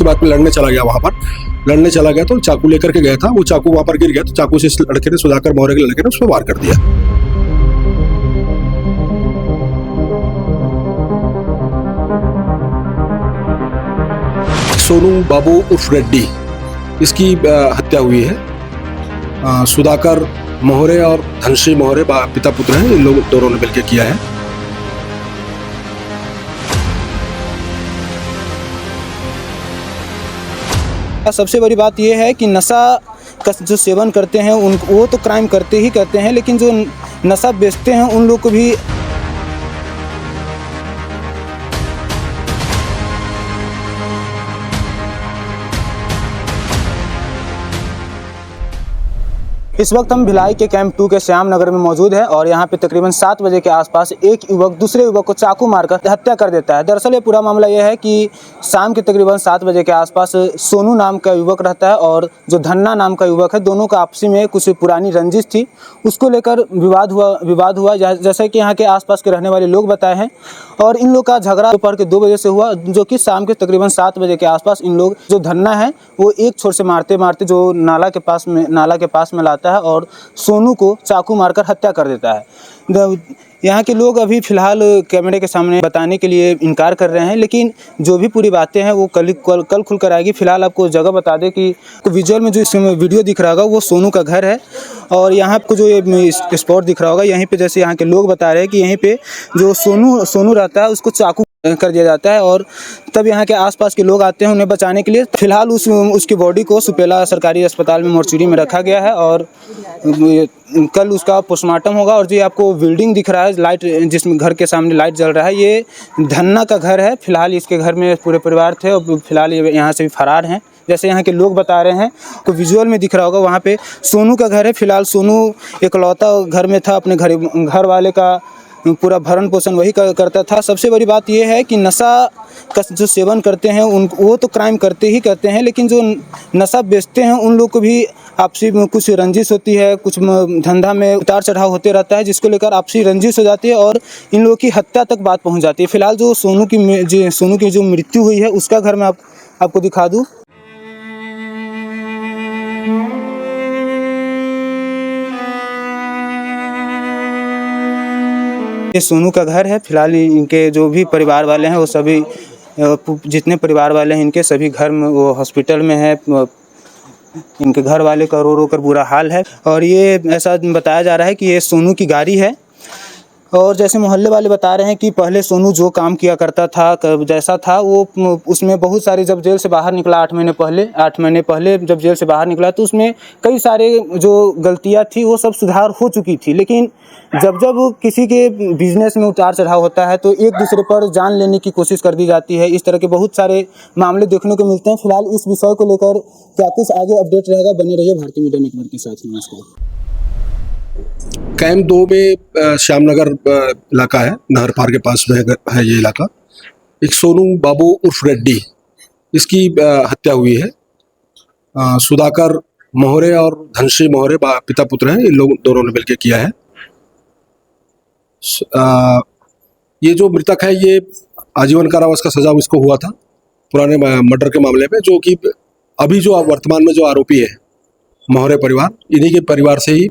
इसी बात पे लड़ने चला गया वहाँ पर। लड़ने चला गया तो चाकू लेकर के गया था, वो चाकू वहाँ पर गिर गया तो चाकू से इस लड़के ने, सुधाकर मौर्य के लड़के ने उस पर वार कर दिया। सोनू बाबू उर्फ रेड्डी, इसकी हत्या हुई है। सुधाकर मौर्य और धनश्री मौर्य पिता पुत्र हैं, इन लोग दोनों ने मिलकर किया है। सबसे बड़ी बात यह है कि नशा का जो सेवन करते हैं वो तो क्राइम करते ही करते हैं, लेकिन जो नशा बेचते हैं उन लोग को भी इस वक्त हम भिलाई के कैंप 2 के श्याम नगर में मौजूद है और यहाँ पे तकरीबन 7 बजे के आसपास एक युवक दूसरे युवक को चाकू मारकर हत्या कर देता है। दरअसल ये पूरा मामला यह है कि शाम के तकरीबन 7 बजे के आसपास सोनू नाम का युवक रहता है और जो धन्ना नाम का युवक है, दोनों का आपसी में कुछ पुरानी रंजिश थी, उसको लेकर विवाद हुआ जैसे कि यहाँ के आसपास के रहने वाले लोग बताए हैं। और इन लोग का झगड़ा दोपहर के 2 बजे से हुआ, जो कि शाम के तकरीबन 7 बजे के आसपास इन लोग, जो धन्ना है वो एक छोर से मारते मारते जो नाला के पास में लाता है और सोनू को चाकू मारकर हत्या कर देता है। यहाँ के लोग अभी फ़िलहाल कैमरे के सामने बताने के लिए इनकार कर रहे हैं, लेकिन जो भी पूरी बातें हैं वो कल खुल कर आएगी। फ़िलहाल आपको जगह बता दें कि विजुअल में जो इसमें वीडियो दिख रहा होगा वो सोनू का घर है और यहाँ आपको जो ये स्पॉट दिख रहा होगा, यहीं पे जैसे यहाँ के लोग बता रहे हैं कि यहीं पे जो सोनू रहता है उसको चाकू कर दिया जाता है और तब यहाँ के आसपास के लोग आते हैं उन्हें बचाने के लिए। फिलहाल उसकी बॉडी को सुपेला सरकारी अस्पताल में मोर्चरी में रखा गया है और कल उसका पोस्टमार्टम होगा। और जो आपको बिल्डिंग दिख रहा है, लाइट जिसमें घर के सामने लाइट जल रहा है, ये धन्ना का घर है। फिलहाल इसके घर में पूरे परिवार थे और फिलहाल ये यहाँ से भी फरार हैं, जैसे यहाँ के लोग बता रहे हैं। तो विजुअल में दिख रहा होगा वहाँ पे सोनू का घर है। फिलहाल सोनू इकलौता घर में था, अपने घर वाले का पूरा भरण पोषण वही करता था। सबसे बड़ी बात यह है कि नशा का जो सेवन करते हैं वो तो क्राइम करते ही करते हैं, लेकिन जो नशा बेचते हैं उन लोग को भी आपसी में कुछ रंजिश होती है, कुछ धंधा में उतार चढ़ाव होते रहता है, जिसको लेकर आपसी रंजिश हो जाती है और इन लोगों की हत्या तक बात पहुंच जाती है। फिलहाल जो सोनू की जो मृत्यु हुई है उसका घर मैं आपको दिखा दूँ। ये सोनू का घर है। फिलहाल इनके जो भी परिवार वाले हैं वो सभी, जितने परिवार वाले हैं इनके सभी घर में वो हॉस्पिटल में है। इनके घर वाले का रो कर बुरा हाल है और ये ऐसा बताया जा रहा है कि ये सोनू की गाड़ी है। और जैसे मोहल्ले वाले बता रहे हैं कि पहले सोनू जो काम किया करता था, जैसा था वो, उसमें बहुत सारे, जब जेल से बाहर निकला 8 महीने पहले जब जेल से बाहर निकला तो उसमें कई सारे जो गलतियां थी वो सब सुधार हो चुकी थी। लेकिन जब किसी के बिजनेस में उतार चढ़ाव होता है तो एक दूसरे पर जान लेने की कोशिश कर दी जाती है। इस तरह के बहुत सारे मामले देखने को मिलते हैं। फिलहाल इस विषय को लेकर क्या कुछ आगे अपडेट रहेगा, बने रहिए भारतीय मीडिया नेटवर्क के साथ। नमस्कार। कैंप 2 में श्यामनगर इलाका है, नहर पार के पास में है ये इलाका। एक सोनू बाबू उर्फ रेड्डी, इसकी हत्या हुई है। सुधाकर मौर्य और धनश्री मौर्य पिता पुत्र हैं, इन लोग दोनों ने मिलकर किया है। ये जो मृतक है ये आजीवन कारावास का सजा इसको हुआ था पुराने मर्डर के मामले में, जो कि अभी जो वर्तमान में जो आरोपी है मौर्य परिवार, इन्हीं के परिवार से ही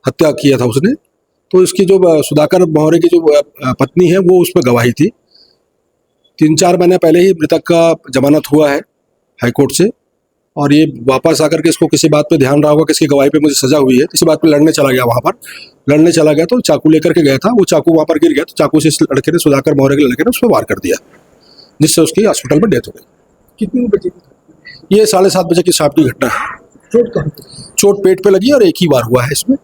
हत्या किया था उसने। तो इसकी जो सुधाकर मौर्य की जो पत्नी है वो उसमें गवाही थी। 3-4 महीने पहले ही मृतक का जमानत हुआ है हाईकोर्ट से और ये वापस आकर के इसको किसी बात पे ध्यान रहा होगा कि इसकी गवाही पे मुझे सजा हुई है, इसी बात पे लड़ने चला गया वहाँ पर। लड़ने चला गया तो चाकू लेकर के गया था, वो चाकू वहाँ पर गिर गया तो चाकू से इस लड़के ने, सुधाकर मौर्य के लड़के ने उस पर वार कर दिया, जिससे उसकी हॉस्पिटल में डेथ हो गई। कितनी बजे? ये 7:30 बजे की शाम की घटना है। चोट कहाँ? चोट पेट पे लगी और एक ही बार हुआ है इसमें।